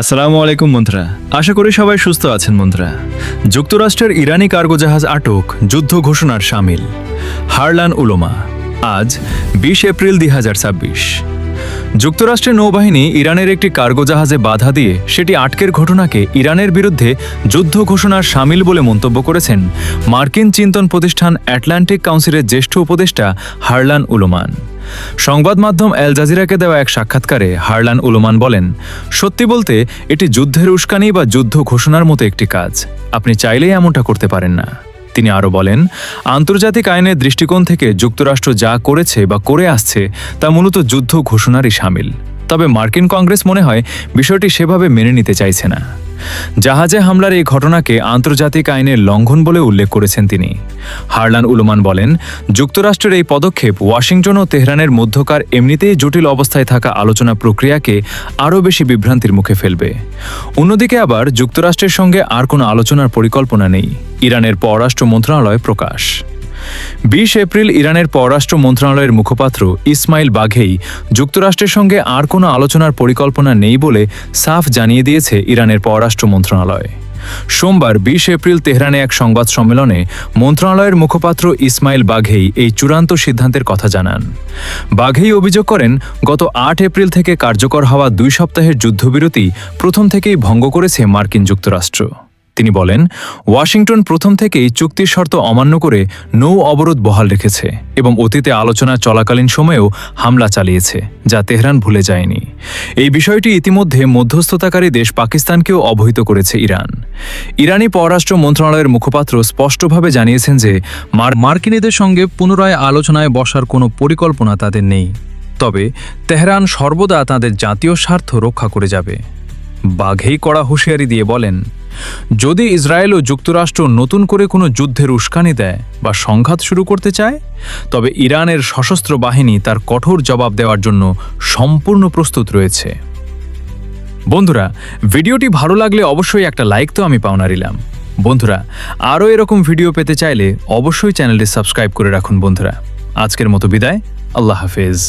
আসসালামু আলাইকুম বন্ধুরা, আশা করি সবাই সুস্থ আছেন বন্ধুরা। যুক্তরাষ্ট্রের ইরানি কার্গো জাহাজ আটক, যুদ্ধ ঘোষণার শামিল। হারলান উলোমা। আজ ২০ এপ্রিল ২০২৬। যুক্তরাষ্ট্রের নৌবাহিনী ইরানের একটি কার্গো জাহাজে বাধা দিয়ে সেটি আটকের ঘটনাকে ইরানের বিরুদ্ধে যুদ্ধ ঘোষণার শামিল বলে মন্তব্য করেছেন মার্কিন চিন্তন প্রতিষ্ঠান আটলান্টিক কাউন্সিলের জ্যেষ্ঠ উপদেষ্টা হারলান উলোমান। সংবাদ মাধ্যম আল জাজিরাকে দেওয়া এক সাক্ষাৎকারে হারলান উলোমান বলেন, সত্যি বলতে এটি যুদ্ধের উস্কানি বা যুদ্ধ ঘোষণার মতো একটি কাজ। আপনি চাইলেই এমনটা করতে পারেন না। তিনি আরও বলেন, আন্তর্জাতিক আইনের দৃষ্টিকোণ থেকে যুক্তরাষ্ট্র যা করেছে বা করে আসছে তা মূলত যুদ্ধ ঘোষণারই শামিল। তবে মার্কিন কংগ্রেস মনে হয় বিষয়টি সেভাবে মেনে নিতে চাইছে না। জাহাজে হামলার এই ঘটনাকে আন্তর্জাতিক আইনের লঙ্ঘন বলে উল্লেখ করেছেন তিনি। হারলান উলোমান বলেন, যুক্তরাষ্ট্রের এই পদক্ষেপ ওয়াশিংটন ও তেহরানের মধ্যকার এমনিতেই জটিল অবস্থায় থাকা আলোচনা প্রক্রিয়াকে আরও বেশি বিভ্রান্তির মুখে ফেলবে। অন্যদিকে আবার যুক্তরাষ্ট্রের সঙ্গে আর কোনো আলোচনার পরিকল্পনা নেই, ইরানের পররাষ্ট্র মন্ত্রণালয় প্রকাশ। ২০ এপ্রিল ইরানের পররাষ্ট্র মন্ত্রণালয়ের মুখপাত্র ইসমাইল বাঘেই যুক্তরাষ্ট্রের সঙ্গে আর কোনো আলোচনার পরিকল্পনা নেই বলে সাফ জানিয়ে দিয়েছে ইরানের পররাষ্ট্র মন্ত্রণালয়। সোমবার ২০ এপ্রিল তেহরানে এক সংবাদ সম্মেলনে মন্ত্রণালয়ের মুখপাত্র ইসমাইল বাঘেই এই চূড়ান্ত সিদ্ধান্তের কথা জানান। বাঘেই অভিযোগ করেন, গত ৮ এপ্রিল থেকে কার্যকর হওয়া ২ সপ্তাহের যুদ্ধবিরতি প্রথম থেকেই ভঙ্গ করেছে মার্কিন যুক্তরাষ্ট্র। তিনি বলেন, ওয়াশিংটন প্রথম থেকেই চুক্তির শর্ত অমান্য করে নৌ অবরোধ বহাল রেখেছে এবং অতীতে আলোচনা চলাকালীন সময়েও হামলা চালিয়েছে, যা তেহরান ভুলে যায়নি। এই বিষয়টি ইতিমধ্যে মধ্যস্থতাকারী দেশ পাকিস্তানকেও অবহিত করেছে ইরান। ইরানি পররাষ্ট্র মন্ত্রণালয়ের মুখপাত্র স্পষ্টভাবে জানিয়েছেন যে মার্কিনীদের সঙ্গে পুনরায় আলোচনায় বসার কোনো পরিকল্পনা তাদের নেই, তবে তেহরান সর্বদা তাদের জাতীয় স্বার্থ রক্ষা করে যাবে। বাঘেই কড়া হুঁশিয়ারি দিয়ে বলেন, যদি ইসরায়েল ও যুক্তরাষ্ট্র নতুন করে কোনো যুদ্ধের উস্কানি দেয় বা সংঘাত শুরু করতে চায়, তবে ইরানের সশস্ত্র বাহিনী তার কঠোর জবাব দেওয়ার জন্য সম্পূর্ণ প্রস্তুত রয়েছে। বন্ধুরা, ভিডিওটি ভালো লাগলে অবশ্যই একটা লাইক তো আমি পাওনা দিলাম। বন্ধুরা, আরও এরকম ভিডিও পেতে চাইলে অবশ্যই চ্যানেলটি সাবস্ক্রাইব করে রাখুন। বন্ধুরা, আজকের মতো বিদায়। আল্লাহ হাফেজ।